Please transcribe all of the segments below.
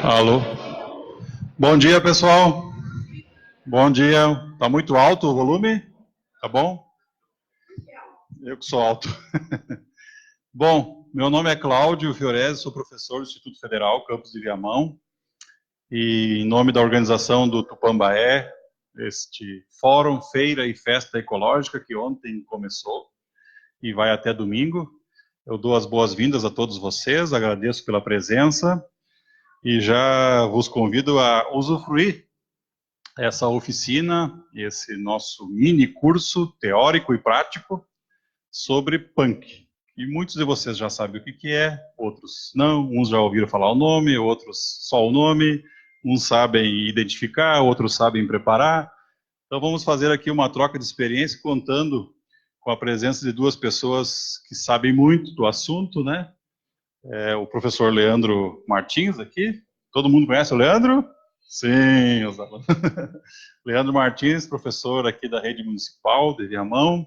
Alô. Bom dia, pessoal. Bom dia. Tá muito alto o volume? Tá bom? Eu que sou alto. Bom, meu nome é Cláudio Fiorese, sou professor do Instituto Federal, campus de Viamão, e em nome da organização do Tupambaé, este Fórum, Feira e Festa Ecológica, que ontem começou e vai até domingo, eu dou as boas-vindas a todos vocês, agradeço pela presença e já vos convido a usufruir essa oficina, esse nosso mini curso teórico e prático sobre punk. E muitos de vocês já sabem o que é, outros não, uns já ouviram falar o nome, outros só o nome, uns sabem identificar, outros sabem preparar. Então vamos fazer aqui uma troca de experiência contando com a presença de duas pessoas que sabem muito do assunto, né? O professor Leandro Martins aqui. Todo mundo conhece o Leandro? Sim, os alunos. Leandro Martins, professor aqui da Rede Municipal de Viamão,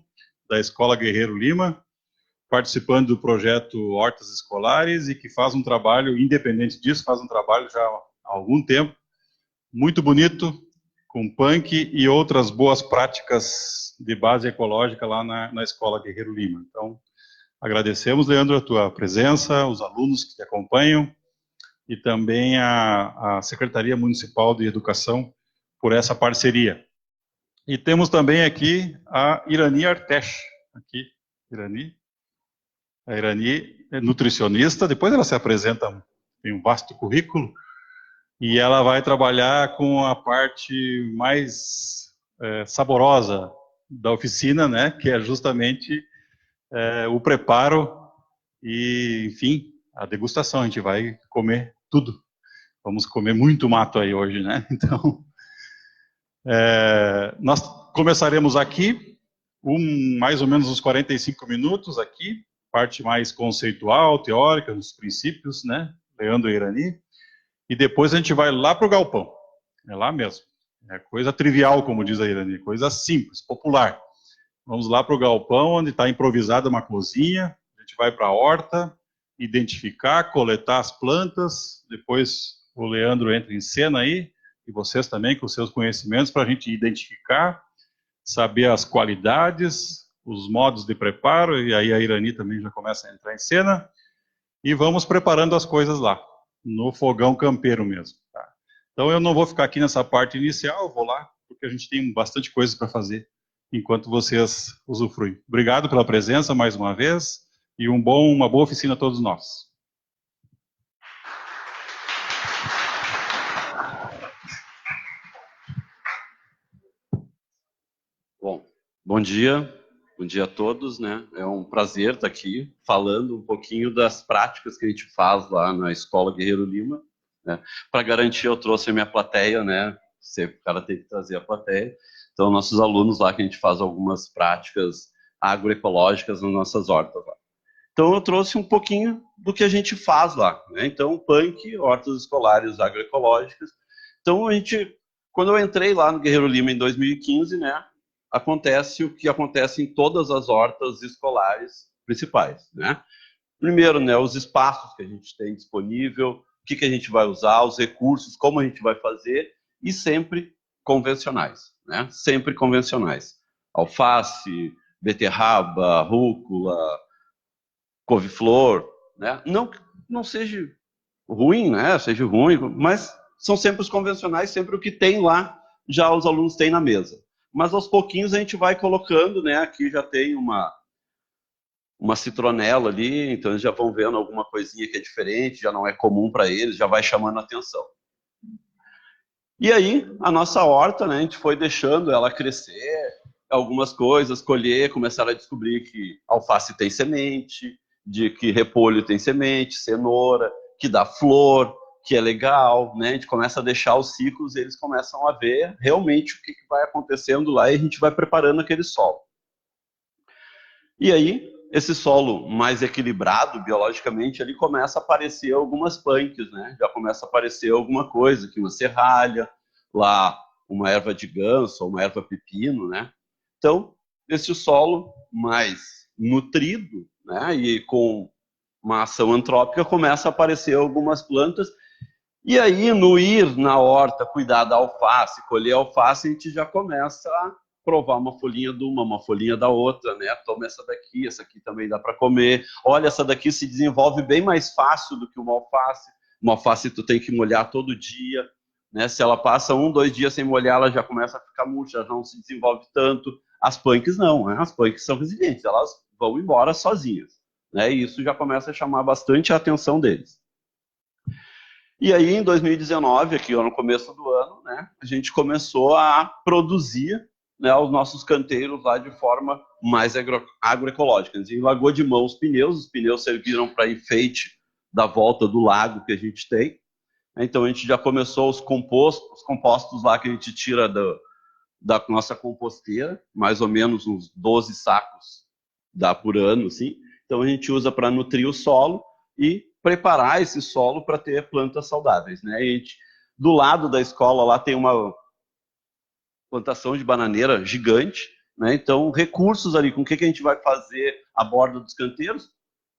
da Escola Guerreiro Lima, participando do projeto Hortas Escolares e que faz um trabalho, independente disso, faz um trabalho já há algum tempo, muito bonito, com punk e outras boas práticas de base ecológica lá na Escola Guerreiro Lima. Então, agradecemos, Leandro, a tua presença, os alunos que te acompanham, e também a Secretaria Municipal de Educação por essa parceria. E temos também aqui a Irani Artesh, aqui, Irani. A Irani é nutricionista, depois ela se apresenta, tem um vasto currículo, e ela vai trabalhar com a parte mais saborosa da oficina, né, que é justamente o preparo e, enfim, a degustação. A gente vai comer tudo. Vamos comer muito mato aí hoje, né? Então, nós começaremos aqui, mais ou menos uns 45 minutos aqui, parte mais conceitual, teórica, dos princípios, né? Leandro e Irani. E depois a gente vai lá para o galpão. É lá mesmo. É coisa trivial, como diz a Irani, coisa simples, popular. Vamos lá para o galpão, onde está improvisada uma cozinha. A gente vai para a horta, identificar, coletar as plantas. Depois o Leandro entra em cena aí, e vocês também com seus conhecimentos, para a gente identificar, saber as qualidades, os modos de preparo, e aí a Irani também já começa a entrar em cena, e vamos preparando as coisas lá, no fogão campeiro mesmo. Tá? Então eu não vou ficar aqui nessa parte inicial, eu vou lá, porque a gente tem bastante coisa para fazer, enquanto vocês usufruem. Obrigado pela presença mais uma vez, e uma boa oficina a todos nós. Bom dia a todos, né? É um prazer estar aqui falando um pouquinho das práticas que a gente faz lá na Escola Guerreiro Lima, né? Para garantir, eu trouxe a minha plateia, né? Sempre o cara tem que trazer a plateia. Então, nossos alunos lá, que a gente faz algumas práticas agroecológicas nas nossas hortas lá. Então, eu trouxe um pouquinho do que a gente faz lá, né? Então, punk, hortas escolares agroecológicas. Então, quando eu entrei lá no Guerreiro Lima em 2015, né? Acontece o que acontece em todas as hortas escolares principais, né? Primeiro, né, os espaços que a gente tem disponível, o que a gente vai usar, os recursos, como a gente vai fazer, e sempre convencionais, né? Sempre convencionais. Alface, beterraba, rúcula, couve-flor, né? Não seja ruim, né? Seja ruim, mas são sempre os convencionais, sempre o que tem lá, já os alunos têm na mesa. Mas aos pouquinhos a gente vai colocando, né? Aqui já tem uma citronela ali, então eles já vão vendo alguma coisinha que é diferente, já não é comum para eles, já vai chamando a atenção. E aí, a nossa horta, né, a gente foi deixando ela crescer, algumas coisas, colher, começaram a descobrir que alface tem semente, de que repolho tem semente, cenoura, que dá flor, que é legal, né? A gente começa a deixar os ciclos e eles começam a ver realmente o que vai acontecendo lá e a gente vai preparando aquele solo. E aí, esse solo mais equilibrado biologicamente, ali começa a aparecer algumas punks, né? Já começa a aparecer alguma coisa, aqui uma serralha, lá uma erva de ganso, uma erva pepino, né? Então, esse solo mais nutrido, né? E com uma ação antrópica, começa a aparecer algumas plantas. E aí, no ir na horta, cuidar da alface, colher alface, a gente já começa a provar uma folhinha de uma folhinha da outra, né? Toma essa daqui, essa aqui também dá para comer. Olha, essa daqui se desenvolve bem mais fácil do que uma alface. Uma alface tu tem que molhar todo dia, né? Se ela passa 1, 2 dias sem molhar, ela já começa a ficar murcha, não se desenvolve tanto. As punks não, né? As punks são resilientes, elas vão embora sozinhas, né? E isso já começa a chamar bastante a atenção deles. E aí, em 2019, aqui no começo do ano, né, a gente começou a produzir, né, os nossos canteiros lá de forma mais agroecológica. A gente largou de mão os pneus serviram para enfeite da volta do lago que a gente tem. Então, a gente já começou os compostos lá que a gente tira da nossa composteira, mais ou menos uns 12 sacos dá por ano, assim. Então, a gente usa para nutrir o solo e preparar esse solo para ter plantas saudáveis, né? E do lado da escola lá tem uma plantação de bananeira gigante, né? Então, recursos ali, com o que a gente vai fazer à borda dos canteiros?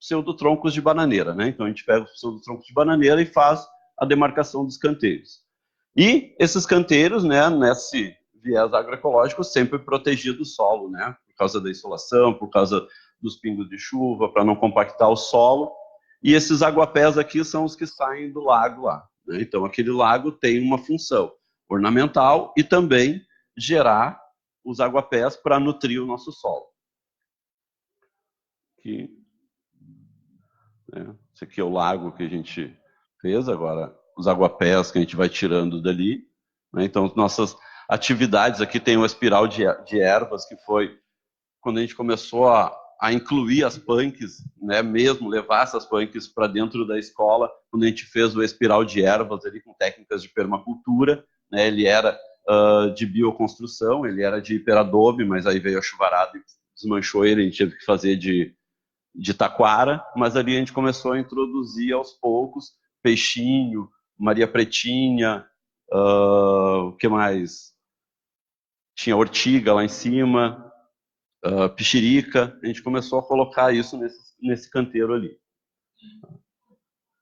Pseudotroncos de bananeira, né? Então, a gente pega os pseudotroncos de bananeira e faz a demarcação dos canteiros. E esses canteiros, né, nesse viés agroecológico, sempre protegido do solo, né? Por causa da insolação, por causa dos pingos de chuva, para não compactar o solo. E esses aguapés aqui são os que saem do lago lá, né? Então, aquele lago tem uma função ornamental e também gerar os aguapés para nutrir o nosso solo. Aqui, né? Esse aqui é o lago que a gente fez, agora os aguapés que a gente vai tirando dali, né? Então, nossas atividades aqui tem uma espiral de ervas, que foi quando a gente começou a incluir as punks, né, mesmo levar essas punks para dentro da escola, quando a gente fez o espiral de ervas ali com técnicas de permacultura, né, ele era de bioconstrução, ele era de hiperadobe, mas aí veio a chuvarada e desmanchou ele, a gente teve que fazer de taquara, mas ali a gente começou a introduzir aos poucos peixinho, Maria Pretinha, o que mais? Tinha ortiga lá em cima, pichirica, a gente começou a colocar isso nesse canteiro ali.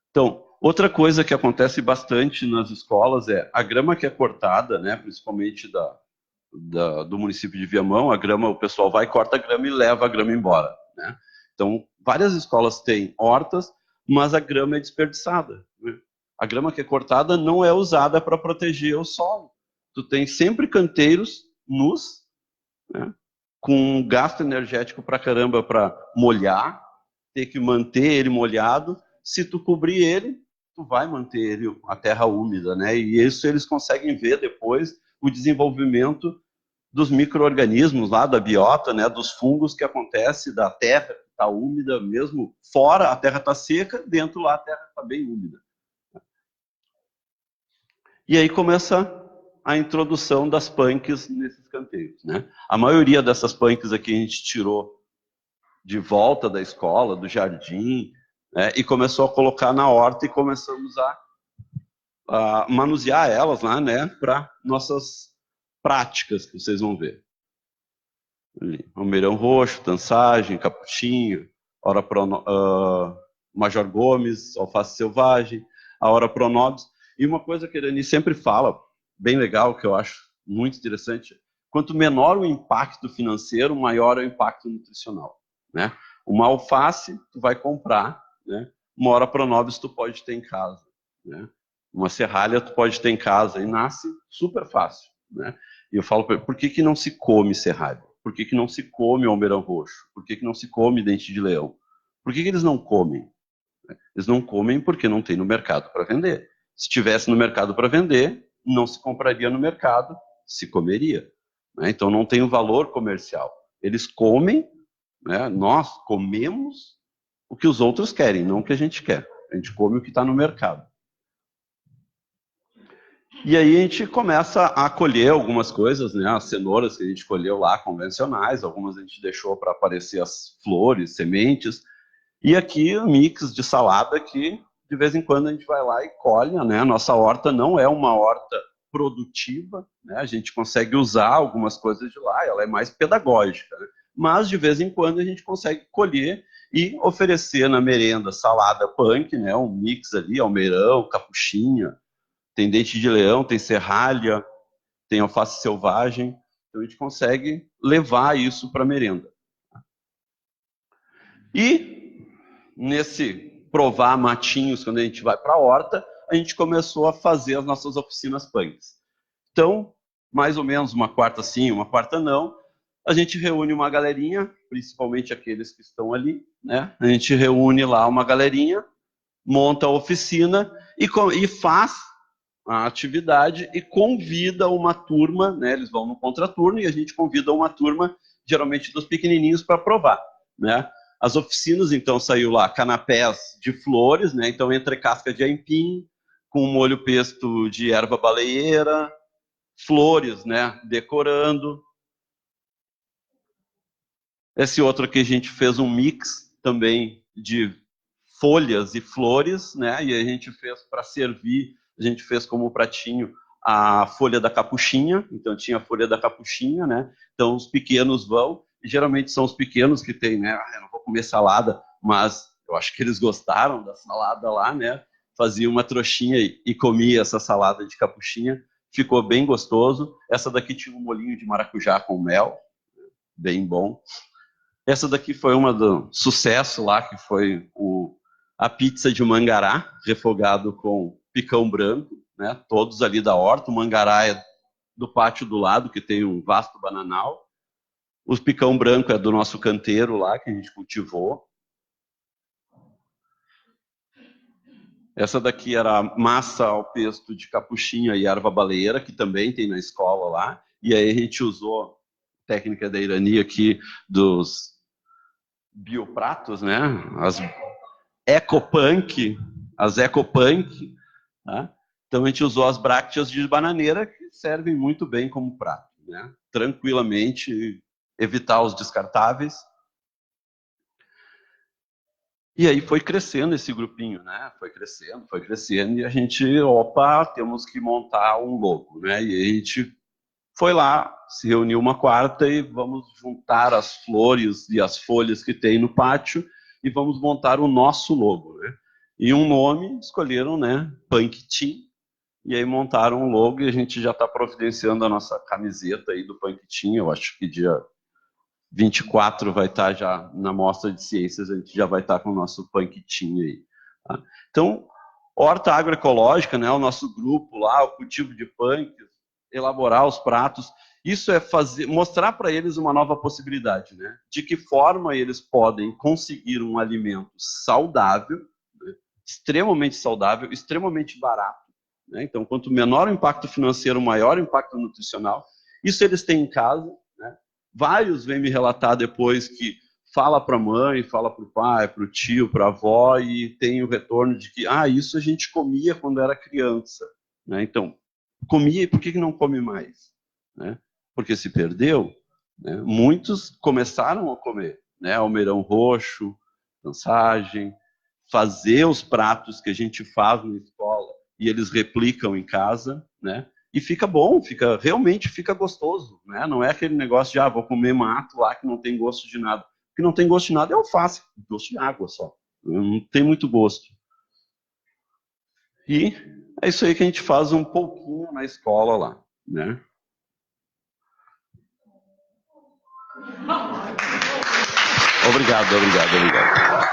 Então, outra coisa que acontece bastante nas escolas é a grama que é cortada, né, principalmente do município de Viamão, a grama, o pessoal vai, corta a grama e leva a grama embora, né? Então, várias escolas têm hortas, mas a grama é desperdiçada, né? A grama que é cortada não é usada para proteger o solo. Tu tem sempre canteiros nus, né, com gasto energético pra caramba para molhar, ter que manter ele molhado. Se tu cobrir ele, tu vai manter ele, a terra úmida, né? E isso eles conseguem ver depois o desenvolvimento dos micro-organismos lá, da biota, né? Dos fungos que acontece da terra que está úmida, mesmo fora a terra está seca, dentro lá a terra está bem úmida. E aí começa a introdução das punks nesses canteiros, né? A maioria dessas punks aqui a gente tirou de volta da escola, do jardim, né? E começou a colocar na horta e começamos a manusear elas lá, né? Para nossas práticas, que vocês vão ver. Almeirão roxo, tansagem, capuchinho, Major Gomes, alface selvagem, a Ora Pronobis. E uma coisa que a Irani sempre fala, bem legal, que eu acho muito interessante, quanto menor o impacto financeiro, maior é o impacto nutricional, né? Uma alface, tu vai comprar, né? Uma hora pronobis tu pode ter em casa, né? Uma serralha tu pode ter em casa e nasce super fácil, né? E eu falo para ele, por que não se come serralha? Por que não se come almeirão roxo? Por que não se come dente de leão? Por que eles não comem? Eles não comem porque não tem no mercado para vender. Se tivesse no mercado para vender, não se compraria no mercado, se comeria, né? Então não tem o valor comercial. Eles comem, né? Nós comemos o que os outros querem, não o que a gente quer. A gente come o que está no mercado. E aí a gente começa a colher algumas coisas, né? As cenouras que a gente colheu lá, convencionais, algumas a gente deixou para aparecer as flores, sementes. E aqui o mix de salada que de vez em quando a gente vai lá e colhe, né? A nossa horta não é uma horta produtiva, né? A gente consegue usar algumas coisas de lá, ela é mais pedagógica, né? Mas de vez em quando a gente consegue colher e oferecer na merenda salada punk, né? Um mix ali, almeirão, capuchinha, tem dente de leão, tem serralha, tem alface selvagem. Então a gente consegue levar isso para a merenda. E nesse provar matinhos, quando a gente vai para a horta, a gente começou a fazer as nossas oficinas punks. Então, mais ou menos uma quarta sim, uma quarta não, a gente reúne uma galerinha, principalmente aqueles que estão ali, né? A gente reúne lá uma galerinha, monta a oficina e faz a atividade e convida uma turma, né? Eles vão no contraturno e a gente convida uma turma, geralmente dos pequenininhos, para provar, né? As oficinas, então, saiu lá canapés de flores, né? Então, entre casca de aipim, com molho pesto de erva baleeira, flores, né? Decorando. Esse outro aqui a gente fez um mix também de folhas e flores, né? E a gente fez para servir, a gente fez como pratinho a folha da capuchinha, então tinha a folha da capuchinha, né? Então os pequenos vão, e geralmente são os pequenos que tem, né? Eu não vou comer salada, mas eu acho que eles gostaram da salada lá, né? Fazia uma trouxinha e comia essa salada de capuchinha, ficou bem gostoso. Essa daqui tinha um molhinho de maracujá com mel, bem bom. Essa daqui foi uma do sucesso lá, que foi a pizza de mangará, refogado com picão branco, né? Todos ali da horta. O mangará é do pátio do lado, que tem um vasto bananal. O picão branco é do nosso canteiro lá, que a gente cultivou. Essa daqui era massa ao pesto de capuchinha e erva baleeira, que também tem na escola lá. E aí a gente usou a técnica da Irani aqui dos biopratos, né? As ecopunk, tá? Então a gente usou as brácteas de bananeira que servem muito bem como prato, né? Tranquilamente evitar os descartáveis. E aí foi crescendo esse grupinho, né? Foi crescendo e a gente, temos que montar um logo, né? E a gente foi lá, se reuniu uma quarta e vamos juntar as flores e as folhas que tem no pátio e vamos montar o nosso logo, né? E um nome escolheram, né? Punk Team. E aí montaram um logo e a gente já está providenciando a nossa camiseta aí do Punk Team. Eu acho que dia 24 vai estar já na Mostra de Ciências, a gente já vai estar com o nosso Punk Team aí. Tá? Então, horta agroecológica, né? O nosso grupo lá, o cultivo de punk, elaborar os pratos, isso é mostrar para eles uma nova possibilidade, né? De que forma eles podem conseguir um alimento saudável, né? Extremamente saudável, extremamente barato, né? Então, quanto menor o impacto financeiro, maior o impacto nutricional. Isso eles têm em casa, né? Vários vêm me relatar depois que fala para a mãe, fala para o pai, para o tio, para a avó e tem o retorno de que isso a gente comia quando era criança, né? Então, comia e por que não come mais? Né? Porque se perdeu, né? Muitos começaram a comer, né? Almeirão roxo, pansagem, fazer os pratos que a gente faz na escola e eles replicam em casa, né? E fica bom, realmente fica gostoso, né? Não é aquele negócio de vou comer mato lá que não tem gosto de nada. O que não tem gosto de nada é alface, gosto de água só. Não tem muito gosto. E é isso aí que a gente faz um pouquinho na escola lá, né? Obrigado, obrigado, obrigado.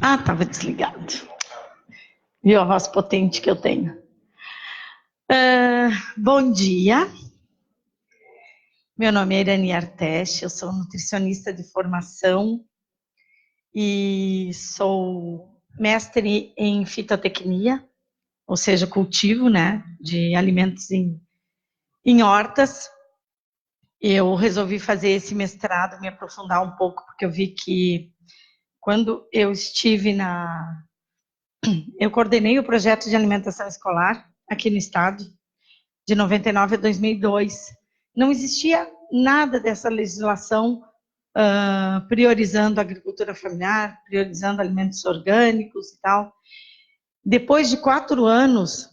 Ah, estava desligado. Viu a voz potente que eu tenho? Bom dia. Meu nome é Irani Arteche, eu sou nutricionista de formação e sou mestre em fitotecnia, ou seja, cultivo, né, de alimentos em hortas. Eu resolvi fazer esse mestrado, me aprofundar um pouco, porque eu vi que quando eu estive eu coordenei o projeto de alimentação escolar aqui no estado, de 99 a 2002. Não existia nada dessa legislação priorizando a agricultura familiar, priorizando alimentos orgânicos e tal. Depois de 4 anos,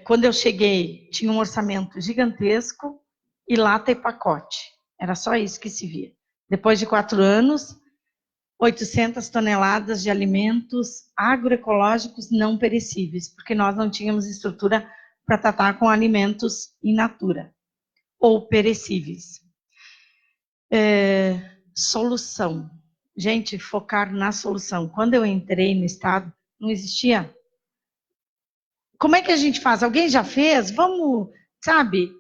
quando eu cheguei, tinha um orçamento gigantesco e lata e pacote. Era só isso que se via. Depois de 4 anos, 800 toneladas de alimentos agroecológicos não perecíveis, porque nós não tínhamos estrutura para tratar com alimentos in natura ou perecíveis. Solução. Gente, focar na solução. Quando eu entrei no estado, não existia. Como é que a gente faz? Alguém já fez? Vamos, sabe?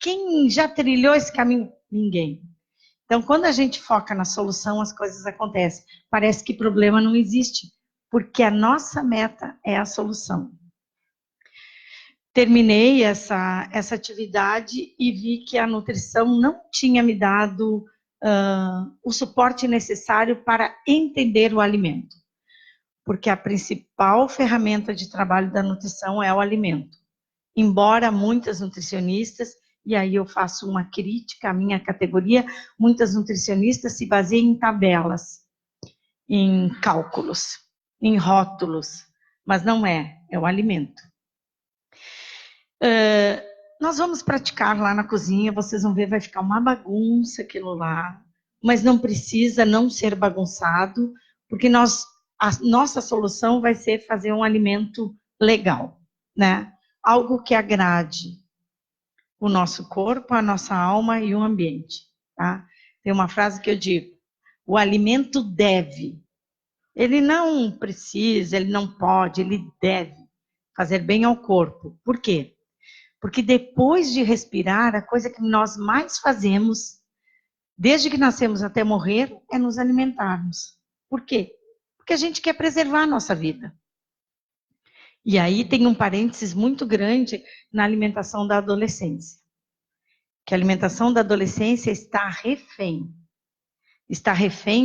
Quem já trilhou esse caminho? Ninguém. Então, quando a gente foca na solução, as coisas acontecem. Parece que problema não existe, porque a nossa meta é a solução. Terminei essa atividade e vi que a nutrição não tinha me dado o suporte necessário para entender o alimento. Porque a principal ferramenta de trabalho da nutrição é o alimento. Embora muitas nutricionistas, e aí eu faço uma crítica à minha categoria, muitas nutricionistas se baseiam em tabelas, em cálculos, em rótulos, mas não é o alimento. Nós vamos praticar lá na cozinha, vocês vão ver, vai ficar uma bagunça aquilo lá, mas não precisa não ser bagunçado, porque a nossa solução vai ser fazer um alimento legal, né? Algo que agrade o nosso corpo, a nossa alma e o ambiente, tá? Tem uma frase que eu digo, o alimento deve. Ele não precisa, ele não pode, ele deve fazer bem ao corpo. Por quê? Porque depois de respirar, a coisa que nós mais fazemos, desde que nascemos até morrer, é nos alimentarmos. Por quê? Porque a gente quer preservar a nossa vida. E aí tem um parênteses muito grande na alimentação da adolescência. Que a alimentação da adolescência está refém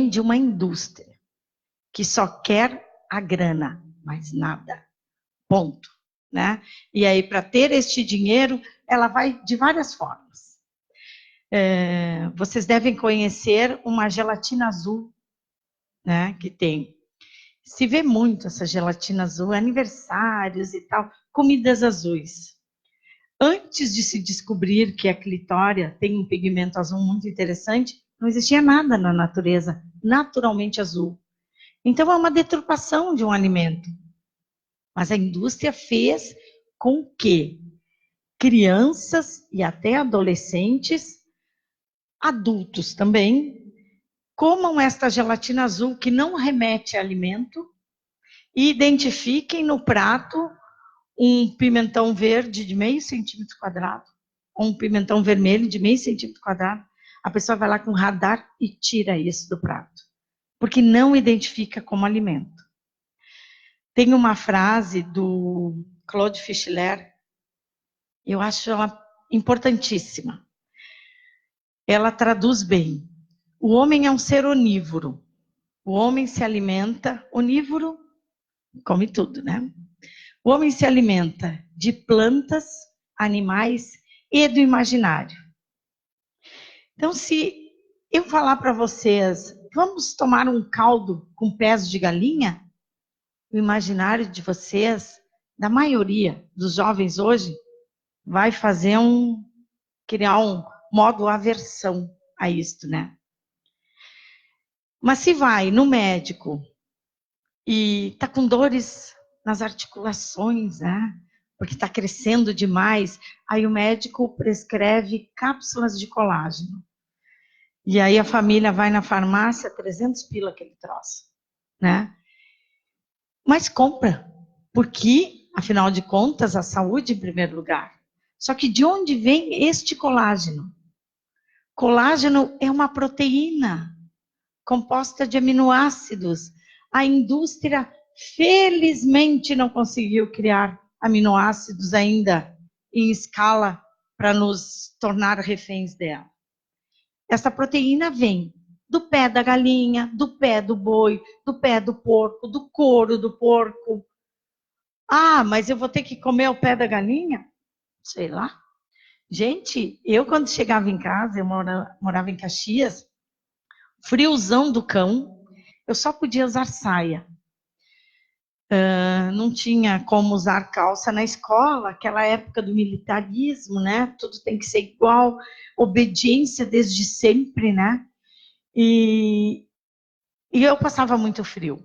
de uma indústria que só quer a grana, mais nada. Ponto. Né? E aí, para ter este dinheiro, ela vai de várias formas. Vocês devem conhecer uma gelatina azul, né, que tem. Se vê muito essa gelatina azul, aniversários e tal, comidas azuis. Antes de se descobrir que a clitória tem um pigmento azul muito interessante, não existia nada na natureza naturalmente azul. Então, é uma deturpação de um alimento. Mas a indústria fez com que crianças e até adolescentes, adultos também, comam esta gelatina azul que não remete a alimento e identifiquem no prato um pimentão verde de meio centímetro quadrado, ou um pimentão vermelho de meio centímetro quadrado. A pessoa vai lá com radar e tira isso do prato, porque não identifica como alimento. Tem uma frase do Claude Fischler, eu acho ela importantíssima. Ela traduz bem. O homem é um ser onívoro. O homem se alimenta, onívoro, come tudo, né? O homem se alimenta de plantas, animais e do imaginário. Então, se eu falar para vocês, vamos tomar um caldo com pés de galinha, o imaginário de vocês, da maioria dos jovens hoje, vai criar um modo aversão a isto, né? Mas se vai no médico e está com dores nas articulações, né? Porque está crescendo demais, aí o médico prescreve cápsulas de colágeno. E aí a família vai na farmácia, 300 pila aquele troço, né? Mas compra, porque, afinal de contas, a saúde em primeiro lugar. Só que de onde vem este colágeno? Colágeno é uma proteína composta de aminoácidos. A indústria, felizmente, não conseguiu criar aminoácidos ainda em escala para nos tornar reféns dela. Essa proteína vem do pé da galinha, do pé do boi, do pé do porco, do couro do porco. Ah, mas eu vou ter que comer o pé da galinha? Sei lá. Gente, eu quando chegava em casa, eu morava em Caxias, friozão do cão, eu só podia usar saia. Não tinha como usar calça na escola, aquela época do militarismo, né? Tudo tem que ser igual, obediência desde sempre, né? E eu passava muito frio.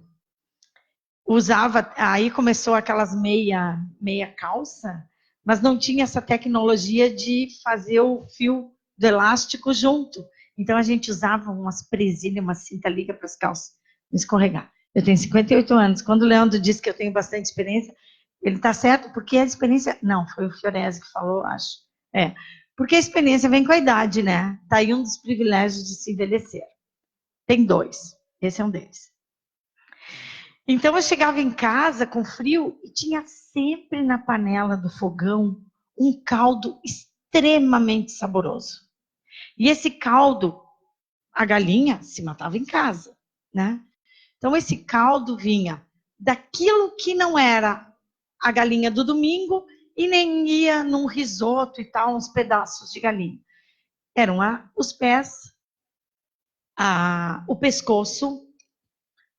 Usava, aí começou aquelas meia calça, mas não tinha essa tecnologia de fazer o fio do elástico junto. Então a gente usava umas presilhas, uma cinta liga para as calças não escorregar. Eu tenho 58 anos. Quando o Leandro disse que eu tenho bastante experiência, ele está certo, porque a experiência... Não, foi o Fiorese que falou, acho. Porque a experiência vem com a idade, né? Está aí um dos privilégios de se envelhecer. Tem 2. Esse é um deles. Então eu chegava em casa com frio e tinha sempre na panela do fogão um caldo extremamente saboroso. E esse caldo, a galinha se matava em casa, né? Então esse caldo vinha daquilo que não era a galinha do domingo e nem ia num risoto e tal, uns pedaços de galinha. Eram os pés, o pescoço,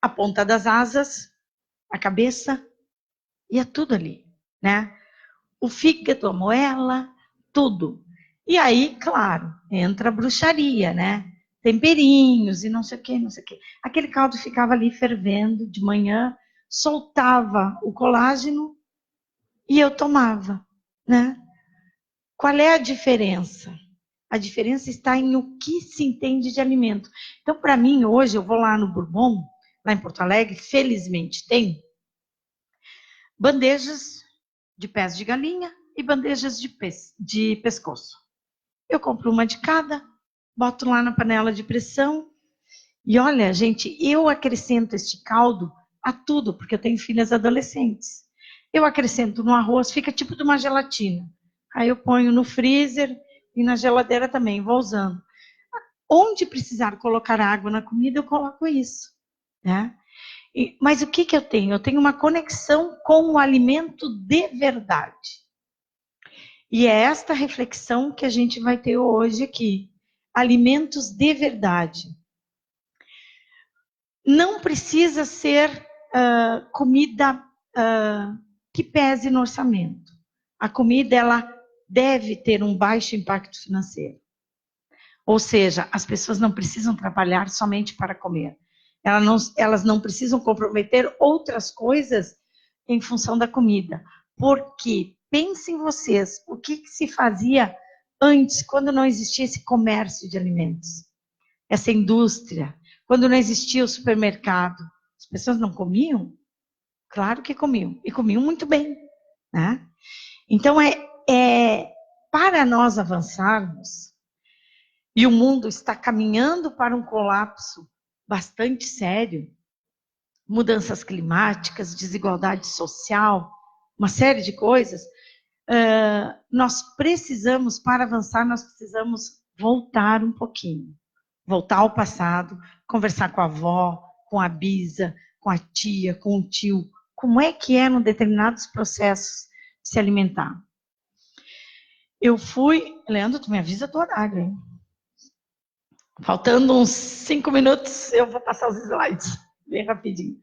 a ponta das asas, a cabeça, ia tudo ali, né? O fígado, a moela, tudo. E aí, claro, entra a bruxaria, né? Temperinhos e não sei o quê, não sei o quê. Aquele caldo ficava ali fervendo de manhã, soltava o colágeno e eu tomava, né? Qual é a diferença? A diferença está em o que se entende de alimento. Então, para mim, hoje, eu vou lá no Bourbon, lá em Porto Alegre, felizmente tem bandejas de pés de galinha e bandejas de pescoço. Eu compro uma de cada, boto lá na panela de pressão e olha, gente, eu acrescento este caldo a tudo, porque eu tenho filhas adolescentes. Eu acrescento no arroz, fica tipo de uma gelatina. Aí eu ponho no freezer e na geladeira também, vou usando. Onde precisar colocar água na comida, eu coloco isso, né? Mas o que eu tenho? Eu tenho uma conexão com o alimento de verdade. E é esta reflexão que a gente vai ter hoje aqui. Alimentos de verdade. Não precisa ser comida que pese no orçamento. A comida, ela deve ter um baixo impacto financeiro. Ou seja, as pessoas não precisam trabalhar somente para comer. Elas não precisam comprometer outras coisas em função da comida. Porque, pensem vocês, o que se fazia antes, quando não existia esse comércio de alimentos? Essa indústria, quando não existia o supermercado. As pessoas não comiam? Claro que comiam. E comiam muito bem, né? Então, para nós avançarmos, e o mundo está caminhando para um colapso bastante sério, mudanças climáticas, desigualdade social, uma série de coisas, nós precisamos, para avançar, nós precisamos voltar um pouquinho. Voltar ao passado, conversar com a avó, com a bisa, com a tia, com o tio, como é que eram determinados processos de se alimentar. Eu fui... Leandro, tu me avisa do horário, hein? Faltando uns 5 minutos, eu vou passar os slides, bem rapidinho.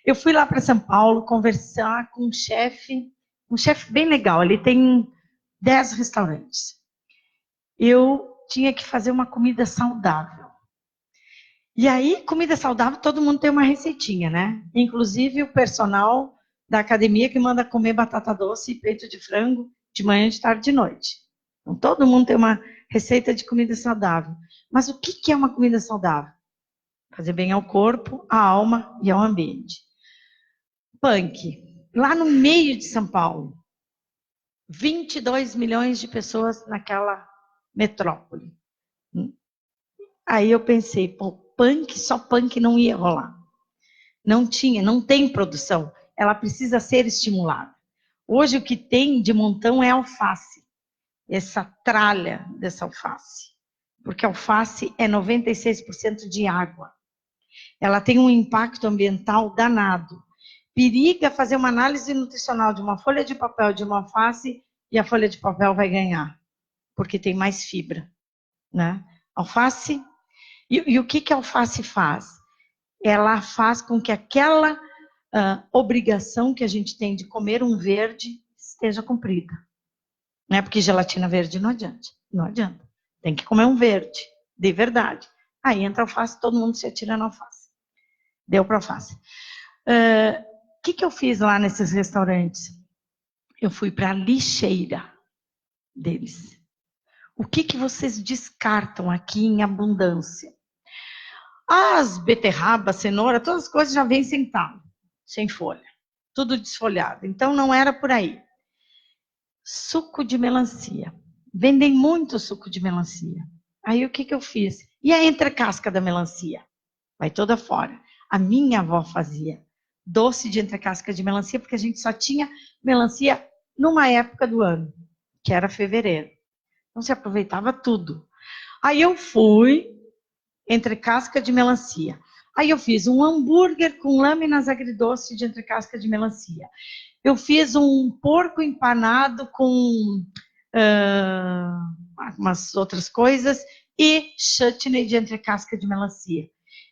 Eu fui lá para São Paulo conversar com um chefe bem legal, ele tem 10 restaurantes. Eu tinha que fazer uma comida saudável. E aí, comida saudável, todo mundo tem uma receitinha, né? Inclusive o personal da academia que manda comer batata doce e peito de frango de manhã, de tarde e de noite. Então, todo mundo tem uma receita de comida saudável. Mas o que é uma comida saudável? Fazer bem ao corpo, à alma e ao ambiente. Punk, lá no meio de São Paulo, 22 milhões de pessoas naquela metrópole. Aí eu pensei, pô, punk, só punk não ia rolar. Não tem produção. Ela precisa ser estimulada. Hoje o que tem de montão é alface. Essa tralha dessa alface. Porque a alface é 96% de água. Ela tem um impacto ambiental danado. Periga fazer uma análise nutricional de uma folha de papel de uma alface e a folha de papel vai ganhar. Porque tem mais fibra. Né? Alface. E o que a alface faz? Ela faz com que aquela obrigação que a gente tem de comer um verde esteja cumprida. Não é porque gelatina verde não adianta. Não adianta. Tem que comer um verde, de verdade. Aí entra alface, todo mundo se atira na alface. Deu para alface. O que eu fiz lá nesses restaurantes? Eu fui para a lixeira deles. O que vocês descartam aqui em abundância? As beterrabas, cenoura, todas as coisas já vêm sem talo, sem folha. Tudo desfolhado. Então, não era por aí. Suco de melancia. Vendem muito suco de melancia. Aí, o que eu fiz? E a entrecasca da melancia? Vai toda fora. A minha avó fazia doce de entrecasca de melancia, porque a gente só tinha melancia numa época do ano, que era fevereiro. Então, se aproveitava tudo. Aí, eu fui entrecasca de melancia. Aí eu fiz um hambúrguer com lâminas agridoce de entrecasca de melancia. Eu fiz um porco empanado com umas outras coisas e chutney de entrecasca de melancia.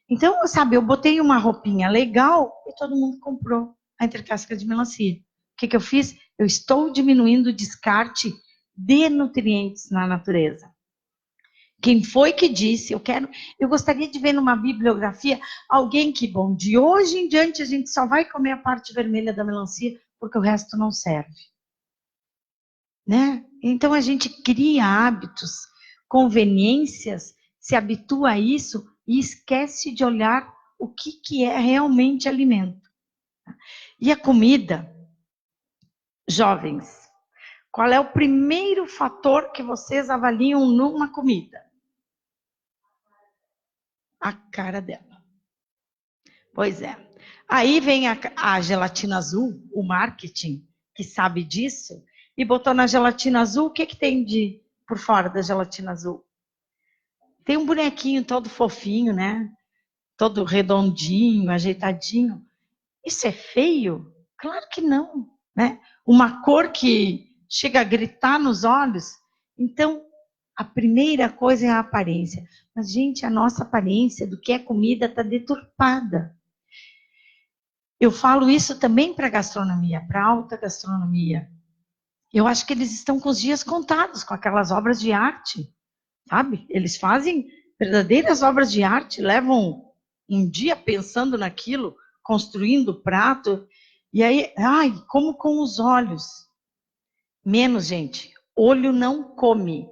Então, sabe, eu botei uma roupinha legal e todo mundo comprou a entrecasca de melancia. O que eu fiz? Eu estou diminuindo o descarte de nutrientes na natureza. Quem foi que disse? Eu gostaria de ver numa bibliografia alguém que, bom, de hoje em diante a gente só vai comer a parte vermelha da melancia porque o resto não serve. Né? Então a gente cria hábitos, conveniências, se habitua a isso e esquece de olhar o que é realmente alimento. E a comida, jovens, qual é o primeiro fator que vocês avaliam numa comida? A cara dela. Pois é. Aí vem a gelatina azul, o marketing, que sabe disso, e botou na gelatina azul, o que tem por fora da gelatina azul? Tem um bonequinho todo fofinho, né? Todo redondinho, ajeitadinho. Isso é feio? Claro que não, né? Uma cor que chega a gritar nos olhos. Então, a primeira coisa é a aparência. Mas, gente, a nossa aparência do que é comida está deturpada. Eu falo isso também para a gastronomia, para a alta gastronomia. Eu acho que eles estão com os dias contados com aquelas obras de arte, sabe? Eles fazem verdadeiras obras de arte, levam um dia pensando naquilo, construindo o prato, e aí, como com os olhos. Menos, gente, olho não come,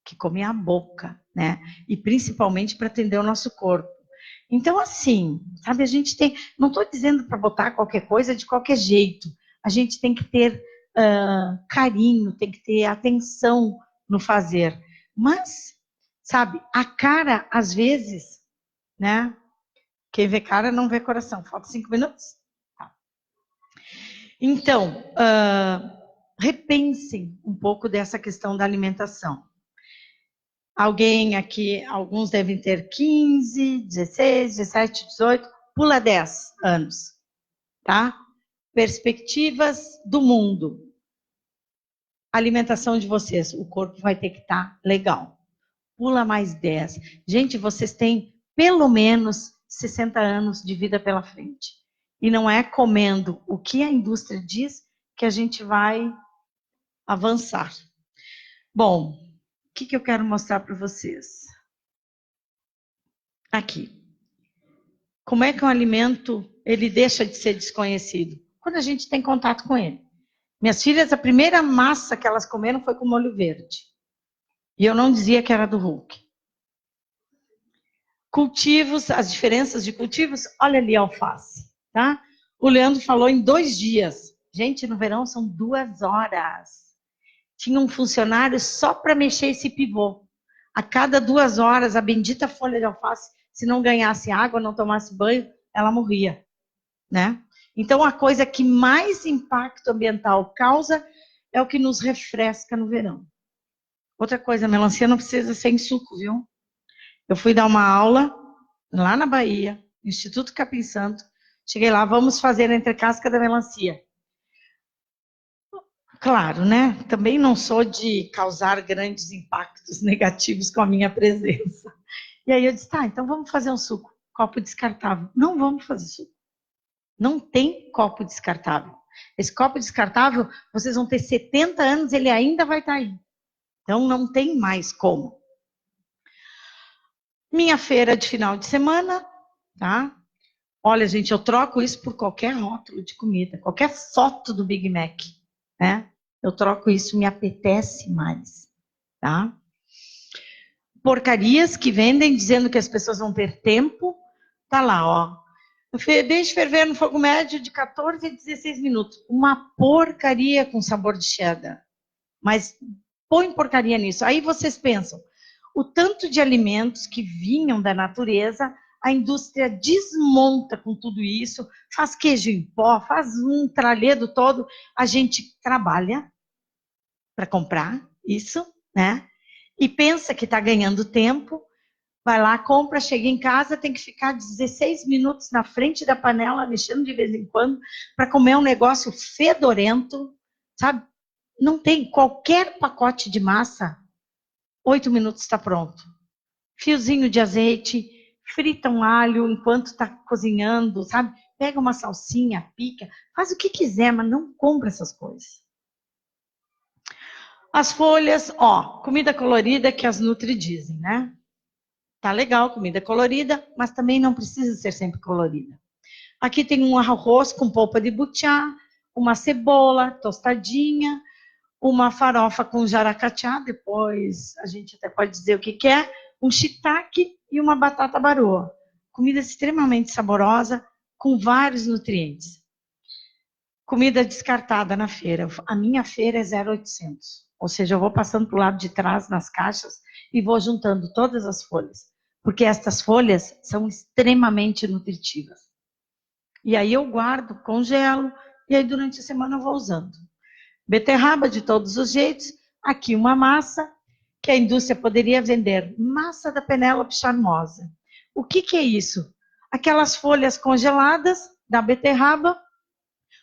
que come a boca, né? E principalmente para atender o nosso corpo. Então, assim, sabe, a gente tem... Não estou dizendo para botar qualquer coisa de qualquer jeito. A gente tem que ter carinho, tem que ter atenção no fazer. Mas, sabe, a cara, às vezes, né? Quem vê cara não vê coração. Falta 5 minutos? Tá. Então, repensem um pouco dessa questão da alimentação. Alguém aqui, alguns devem ter 15, 16, 17, 18, pula 10 anos, tá? Perspectivas do mundo. A alimentação de vocês, o corpo vai ter que estar legal. pula mais 10. Gente, vocês têm pelo menos 60 anos de vida pela frente. E não é comendo o que a indústria diz que a gente vai avançar. Bom, o que eu quero mostrar para vocês? Aqui. Como é que um alimento ele deixa de ser desconhecido? Quando a gente tem contato com ele. Minhas filhas, a primeira massa que elas comeram foi com molho verde. E eu não dizia que era do Hulk. Cultivos, as diferenças de cultivos, olha ali a alface, tá? O Leandro falou em 2 dias. Gente, no verão são 2 horas. Tinha um funcionário só para mexer esse pivô. A cada 2 horas, a bendita folha de alface, se não ganhasse água, não tomasse banho, ela morria, né? Então, a coisa que mais impacto ambiental causa é o que nos refresca no verão. Outra coisa, a melancia não precisa ser em suco, viu? Eu fui dar uma aula lá na Bahia, Instituto Capim Santo. Cheguei lá, vamos fazer a entrecasca da melancia. Claro, né? Também não sou de causar grandes impactos negativos com a minha presença. E aí eu disse, tá, então vamos fazer um suco. Copo descartável. Não vamos fazer suco. Não tem copo descartável. Esse copo descartável, vocês vão ter 70 anos, ele ainda vai estar aí. Então não tem mais como. Minha feira de final de semana, tá? Olha, gente, eu troco isso por qualquer rótulo de comida, qualquer foto do Big Mac, né? Eu troco isso, me apetece mais, tá? Porcarias que vendem dizendo que as pessoas vão ter tempo, tá lá, ó. Deixe ferver no fogo médio de 14 a 16 minutos. Uma porcaria com sabor de cheddar. Mas põe porcaria nisso. Aí vocês pensam, o tanto de alimentos que vinham da natureza, a indústria desmonta com tudo isso, faz queijo em pó, faz um tralhedo todo. A gente trabalha para comprar isso, né? E pensa que está ganhando tempo, vai lá, compra, chega em casa, tem que ficar 16 minutos na frente da panela, mexendo de vez em quando, para comer um negócio fedorento, sabe? Não tem qualquer pacote de massa, 8 minutos está pronto. Fiozinho de azeite, frita um alho enquanto está cozinhando, sabe? Pega uma salsinha, pica, faz o que quiser, mas não compra essas coisas. As folhas, ó, comida colorida que as Nutri dizem, né? Tá legal, comida colorida, mas também não precisa ser sempre colorida. Aqui tem um arroz com polpa de butiá, uma cebola tostadinha, uma farofa com jaracachá, depois a gente até pode dizer o que é, um shiitake e uma batata baroa. Comida extremamente saborosa, com vários nutrientes. Comida descartada na feira. A minha feira é 0,800. Ou seja, eu vou passando para o lado de trás nas caixas e vou juntando todas as folhas. Porque estas folhas são extremamente nutritivas. E aí eu guardo, congelo, e aí durante a semana eu vou usando. Beterraba de todos os jeitos. Aqui uma massa que a indústria poderia vender. Massa da Penélope Charmosa. O que é isso? Aquelas folhas congeladas da beterraba.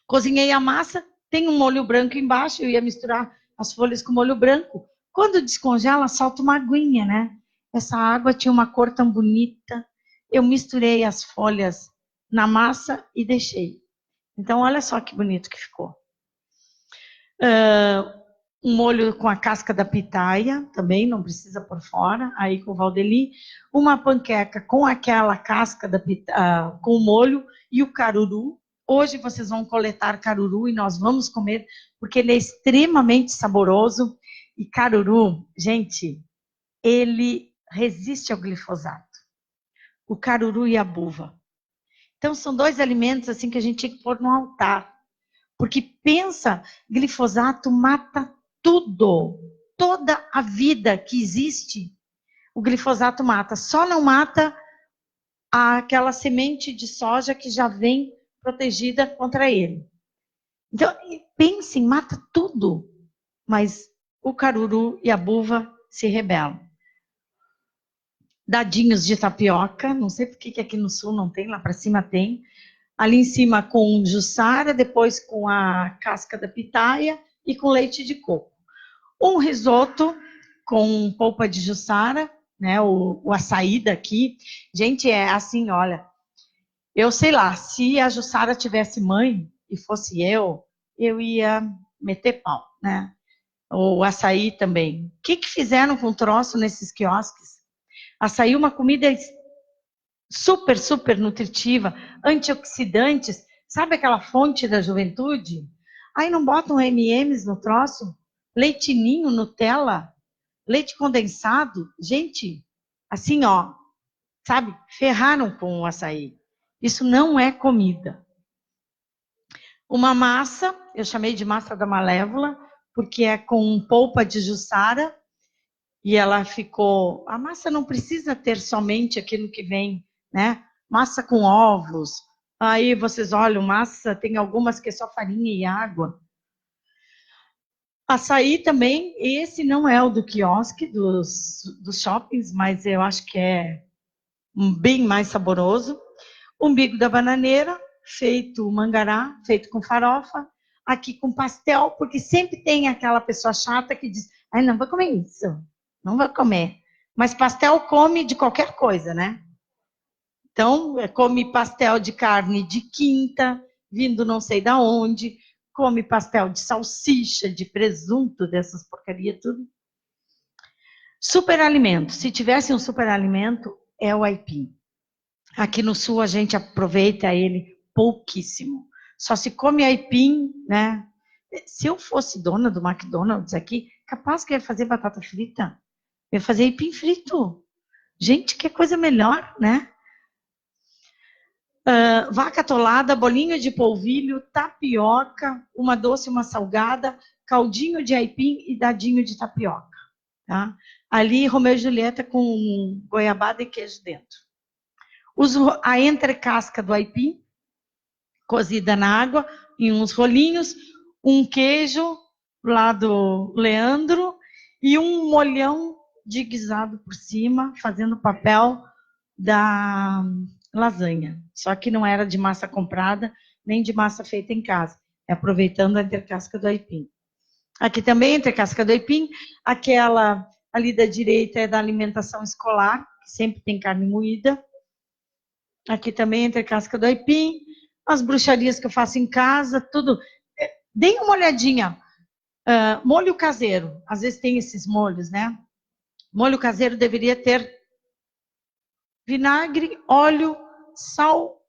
Cozinhei a massa, tem um molho branco embaixo, eu ia misturar as folhas com molho branco. Quando descongela, solta uma aguinha, né? Essa água tinha uma cor tão bonita. Eu misturei as folhas na massa e deixei. Então, olha só que bonito que ficou. Um molho com a casca da pitaia, também não precisa por fora, aí com o Valdeli. Uma panqueca com aquela casca da pitaia, com o molho e o caruru. Hoje vocês vão coletar caruru e nós vamos comer, porque ele é extremamente saboroso. E caruru, gente, ele resiste ao glifosato. O caruru e a buva. Então, são 2 alimentos assim que a gente tinha que pôr no altar. Porque pensa, glifosato mata tudo. Toda a vida que existe, o glifosato mata. Só não mata aquela semente de soja que já vem protegida contra ele. Então, pensem, mata tudo. Mas o caruru e a buva se rebelam. Dadinhos de tapioca, não sei por que aqui no sul não tem, lá para cima tem. Ali em cima com jussara, depois com a casca da pitaia e com leite de coco. Um risoto com polpa de jussara né? O açaí daqui. Gente, é assim, olha, eu sei lá, se a Jussara tivesse mãe e fosse eu ia meter pau, né? O açaí também. O que fizeram com o troço nesses quiosques? Açaí é uma comida super, super nutritiva, antioxidantes, sabe aquela fonte da juventude? Aí não botam M&M's no troço? Leitinho, Nutella, leite condensado. Gente, assim, ó, sabe? Ferraram com o açaí. Isso não é comida. Uma massa, eu chamei de massa da Malévola, porque é com polpa de Jussara, e ela ficou... A massa não precisa ter somente aquilo que vem, né? Massa com ovos. Aí vocês olham, massa, tem algumas que é só farinha e água. Açaí também, esse não é o do quiosque, dos shoppings, mas eu acho que é bem mais saboroso. Umbigo da bananeira, feito mangará, feito com farofa. Aqui com pastel, porque sempre tem aquela pessoa chata que diz, ai, não vou comer isso, não vou comer. Mas pastel come de qualquer coisa, né? Então, come pastel de carne de quinta, vindo não sei da onde, come pastel de salsicha, de presunto, dessas porcarias, tudo. Superalimento. Se tivesse um superalimento, é o aipim. Aqui no sul a gente aproveita ele pouquíssimo. Só se come aipim, né? Se eu fosse dona do McDonald's aqui, capaz que eu ia fazer batata frita. Eu ia fazer aipim frito. Gente, que coisa melhor, né? Vaca atolada, bolinho de polvilho, tapioca, uma doce, uma salgada, caldinho de aipim e dadinho de tapioca. Tá? Ali, Romeu e Julieta com goiabada e queijo dentro. Uso a entrecasca do aipim, cozida na água, em uns rolinhos, um queijo lá do Leandro e um molhão de guisado por cima, fazendo o papel da lasanha. Só que não era de massa comprada, nem de massa feita em casa. É aproveitando a entrecasca do aipim. Aqui também, entrecasca do aipim, aquela ali da direita é da alimentação escolar, que sempre tem carne moída. Aqui também, entrecasca do aipim. As bruxarias que eu faço em casa, tudo. Deem uma olhadinha. Molho caseiro. Às vezes tem esses molhos, né? Molho caseiro deveria ter vinagre, óleo, sal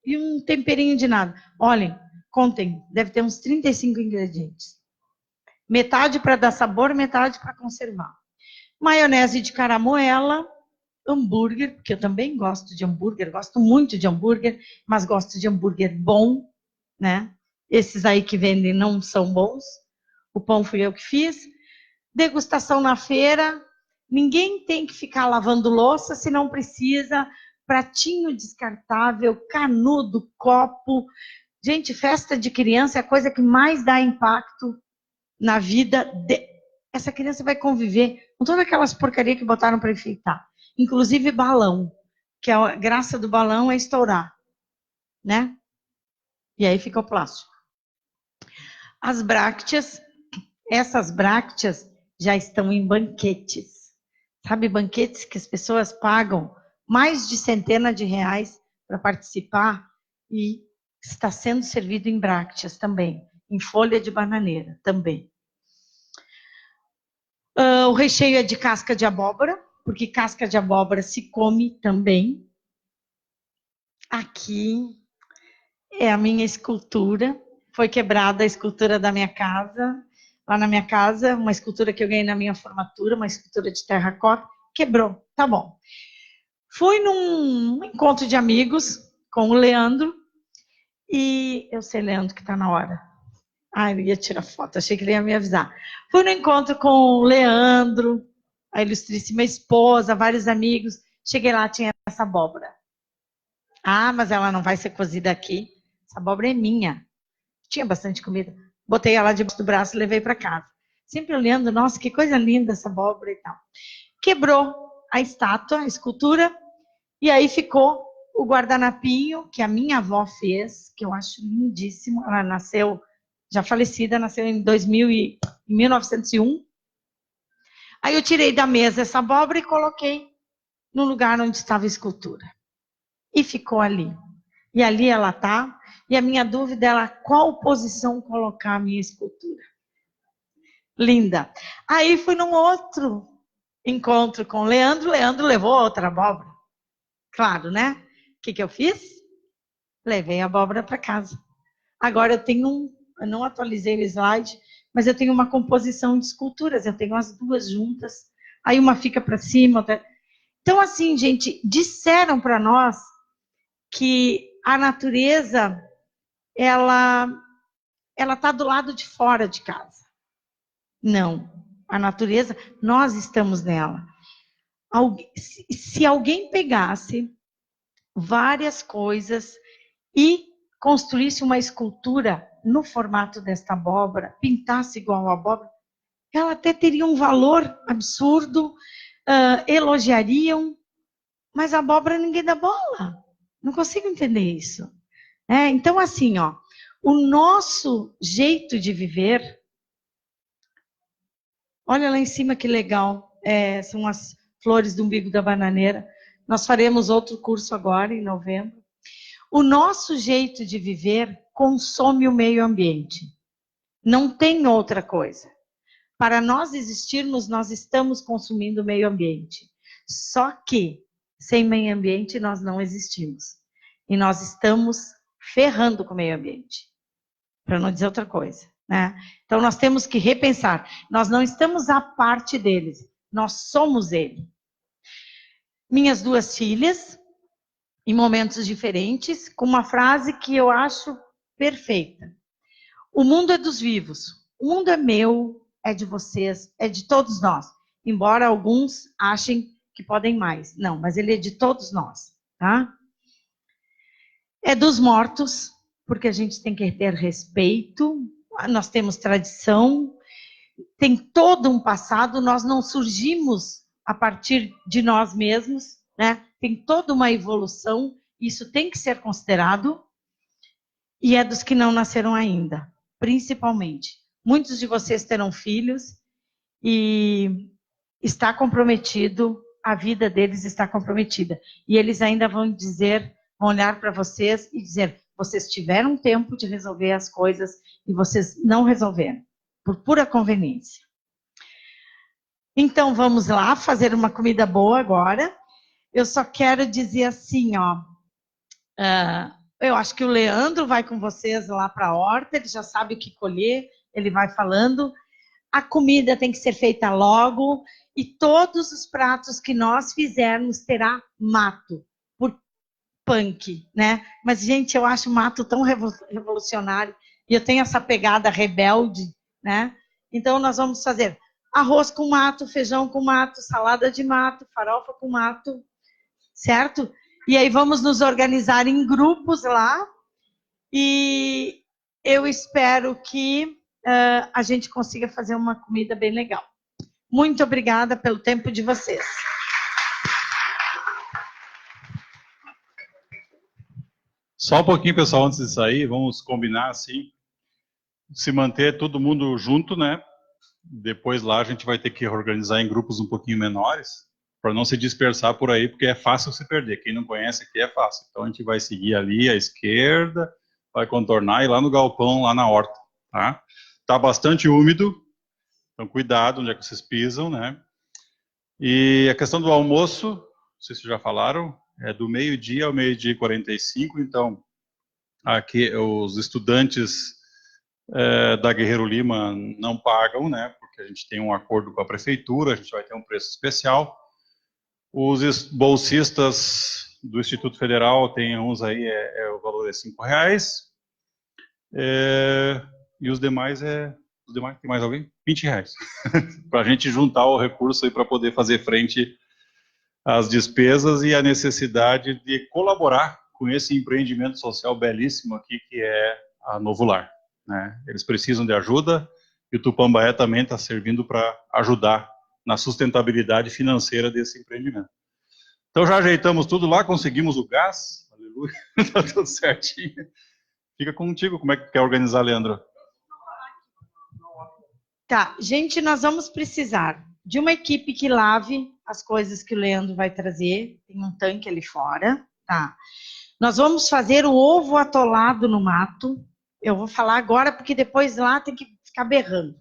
e um temperinho de nada. Olhem, contem, deve ter uns 35 ingredientes. Metade para dar sabor, metade para conservar. Maionese de caramoela, hambúrguer, porque eu também gosto de hambúrguer, gosto muito de hambúrguer, mas gosto de hambúrguer bom, né? Esses aí que vendem não são bons. O pão fui eu que fiz. Degustação na feira. Ninguém tem que ficar lavando louça se não precisa. Pratinho descartável, canudo, copo. Gente, festa de criança é a coisa que mais dá impacto na vida. Essa criança vai conviver com todas aquelas porcarias que botaram para enfeitar. Inclusive balão, que a graça do balão é estourar, né? E aí fica o plástico. As brácteas, essas brácteas já estão em banquetes. Sabe, banquetes que as pessoas pagam mais de centenas de reais para participar e está sendo servido em brácteas também, em folha de bananeira também. O recheio é de casca de abóbora, porque casca de abóbora se come também. Aqui é a minha escultura. Foi quebrada a escultura da minha casa. Lá na minha casa, uma escultura que eu ganhei na minha formatura, uma escultura de terracota. Quebrou, tá bom. Fui num encontro de amigos com o Leandro. E eu sei, Leandro, que está na hora. Eu ia tirar foto, achei que ele ia me avisar. Fui no encontro com o Leandro, a ilustríssima esposa, vários amigos. Cheguei lá, tinha essa abóbora. Mas ela não vai ser cozida aqui. Essa abóbora é minha. Tinha bastante comida. Botei ela debaixo do braço e levei para casa. Sempre olhando, nossa, que coisa linda essa abóbora e tal. Quebrou a estátua, a escultura, e aí ficou o guardanapinho que a minha avó fez, que eu acho lindíssimo. Ela nasceu, já falecida, nasceu em 1901. Aí eu tirei da mesa essa abóbora e coloquei no lugar onde estava a escultura. E ficou ali. E ali ela está. E a minha dúvida era qual posição colocar a minha escultura. Linda. Aí fui num outro encontro com o Leandro. Leandro levou outra abóbora. Claro, né? O que eu fiz? Levei a abóbora para casa. Agora eu tenho eu não atualizei o slide, mas eu tenho uma composição de esculturas. Eu tenho as duas juntas. Aí uma fica para cima, outra... Então, assim, gente, disseram para nós que a natureza, ela está do lado de fora de casa. Não. A natureza, nós estamos nela. Se alguém pegasse várias coisas e construísse uma escultura no formato desta abóbora, pintasse igual a abóbora, ela até teria um valor absurdo, elogiariam, mas a abóbora ninguém dá bola. Não consigo entender isso. Então, assim, ó, o nosso jeito de viver... Olha lá em cima que legal. São as flores do umbigo da bananeira. Nós faremos outro curso agora, em novembro. O nosso jeito de viver consome o meio ambiente. Não tem outra coisa. Para nós existirmos, nós estamos consumindo o meio ambiente. Só que, sem meio ambiente, nós não existimos. E nós estamos ferrando com o meio ambiente. Para não dizer outra coisa. Né? Então, nós temos que repensar. Nós não estamos à parte deles. Nós somos ele. Minhas duas filhas, em momentos diferentes, com uma frase que eu acho perfeita. O mundo é dos vivos. O mundo é meu, é de vocês, é de todos nós. Embora alguns achem que podem mais. Não, mas ele é de todos nós. Tá? É dos mortos, porque a gente tem que ter respeito. Nós temos tradição. Tem todo um passado. Nós não surgimos a partir de nós mesmos. Né? Tem toda uma evolução. Isso tem que ser considerado. E é dos que não nasceram ainda, principalmente. Muitos de vocês terão filhos e está comprometido, a vida deles está comprometida. E eles ainda vão dizer, vão olhar para vocês e dizer, vocês tiveram tempo de resolver as coisas e vocês não resolveram, por pura conveniência. Então, vamos lá, fazer uma comida boa agora. Eu só quero dizer assim, ó, eu acho que o Leandro vai com vocês lá para a horta, ele já sabe o que colher, ele vai falando. A comida tem que ser feita logo e todos os pratos que nós fizermos terá mato, por punk, né? Mas, gente, eu acho mato tão revolucionário e eu tenho essa pegada rebelde, né? Então, nós vamos fazer arroz com mato, feijão com mato, salada de mato, farofa com mato, certo? E aí vamos nos organizar em grupos lá e eu espero que a gente consiga fazer uma comida bem legal. Muito obrigada pelo tempo de vocês. Só um pouquinho, pessoal, antes de sair, vamos combinar assim, se manter todo mundo junto, né? Depois lá a gente vai ter que organizar em grupos um pouquinho menores, para não se dispersar por aí, porque é fácil se perder. Quem não conhece aqui é fácil. Então a gente vai seguir ali à esquerda, vai contornar e lá no galpão, lá na horta, tá? Tá bastante úmido, então cuidado onde é que vocês pisam, né? E a questão do almoço, não sei se já falaram, é do meio-dia ao meio-dia e 45, então aqui os estudantes da Guerreiro Lima não pagam, né? Porque a gente tem um acordo com a prefeitura, a gente vai ter um preço especial. Os bolsistas do Instituto Federal, tem uns aí, o valor é R$5. E os demais tem mais alguém? R$20. Para a gente juntar o recurso aí para poder fazer frente às despesas e à necessidade de colaborar com esse empreendimento social belíssimo aqui, que é a Novo Lar. Né? Eles precisam de ajuda e o Tupambaé também está servindo para ajudar na sustentabilidade financeira desse empreendimento. Então já ajeitamos tudo lá, conseguimos o gás, aleluia, está tudo certinho. Fica contigo, como é que quer organizar, Leandro? Tá, gente, nós vamos precisar de uma equipe que lave as coisas que o Leandro vai trazer. Tem um tanque ali fora, tá? Nós vamos fazer o ovo atolado no mato. Eu vou falar agora, porque depois lá tem que ficar berrando.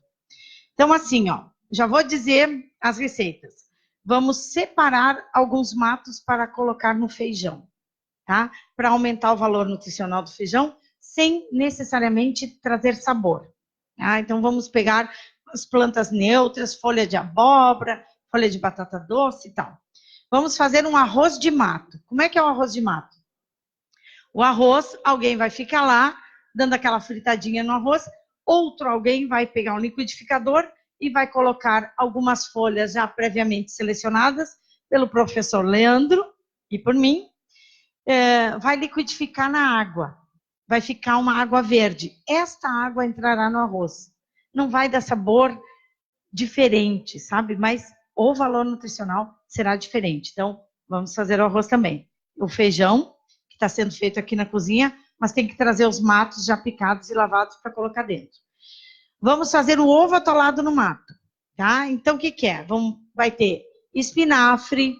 Então, assim, ó, já vou dizer as receitas. Vamos separar alguns matos para colocar no feijão, tá? Para aumentar o valor nutricional do feijão, sem necessariamente trazer sabor. Tá? Então, vamos pegar as plantas neutras, folha de abóbora, folha de batata doce e tal. Vamos fazer um arroz de mato. Como é que é o arroz de mato? O arroz, alguém vai ficar lá, dando aquela fritadinha no arroz, outro alguém vai pegar um liquidificador e vai colocar algumas folhas já previamente selecionadas pelo professor Leandro e por mim, vai liquidificar na água. Vai ficar uma água verde. Esta água entrará no arroz. Não vai dar sabor diferente, sabe? Mas o valor nutricional será diferente. Então, vamos fazer o arroz também. O feijão, que está sendo feito aqui na cozinha, mas tem que trazer os matos já picados e lavados para colocar dentro. Vamos fazer o ovo atolado no mato, tá? Então, o que que é? Vai ter espinafre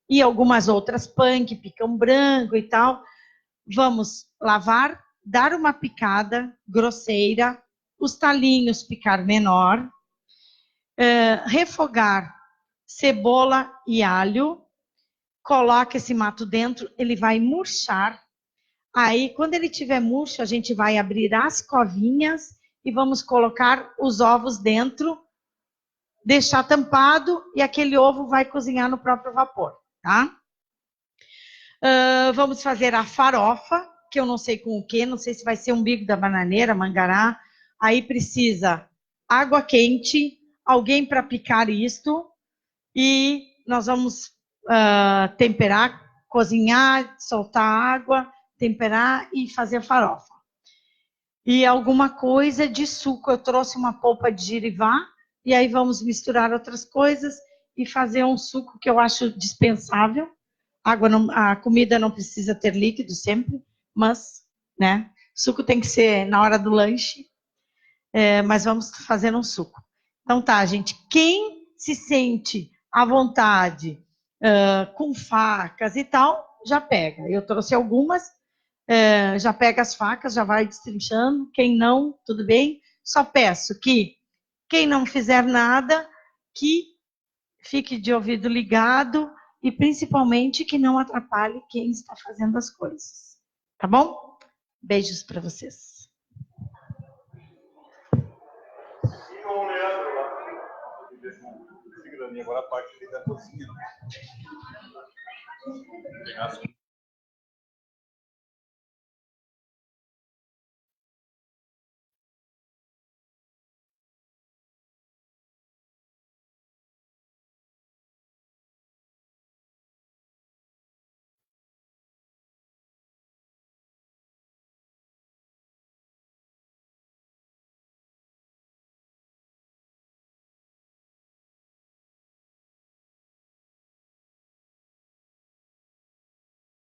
e algumas outras punk, picão branco e tal. Vamos lavar, dar uma picada grosseira, os talinhos picar menor, refogar cebola e alho, coloca esse mato dentro, ele vai murchar. Aí, quando ele tiver murcho, a gente vai abrir as covinhas e vamos colocar os ovos dentro, deixar tampado e aquele ovo vai cozinhar no próprio vapor, tá? Vamos fazer a farofa, que eu não sei com o que, não sei se vai ser um bico da bananeira, mangará. Aí precisa água quente, alguém para picar isto e nós vamos temperar, cozinhar, soltar água, temperar e fazer a farofa. E alguma coisa de suco. Eu trouxe uma polpa de jirivá e aí vamos misturar outras coisas e fazer um suco que eu acho dispensável. A comida não precisa ter líquido sempre, mas, né, suco tem que ser na hora do lanche, mas vamos fazer um suco. Então tá, gente, quem se sente à vontade com facas e tal, já pega. Eu trouxe algumas, já pega as facas, já vai destrinchando. Quem não, tudo bem. Só peço que quem não fizer nada, que fique de ouvido ligado e principalmente que não atrapalhe quem está fazendo as coisas. Tá bom? Beijos para vocês. Agora a parte da cozinha.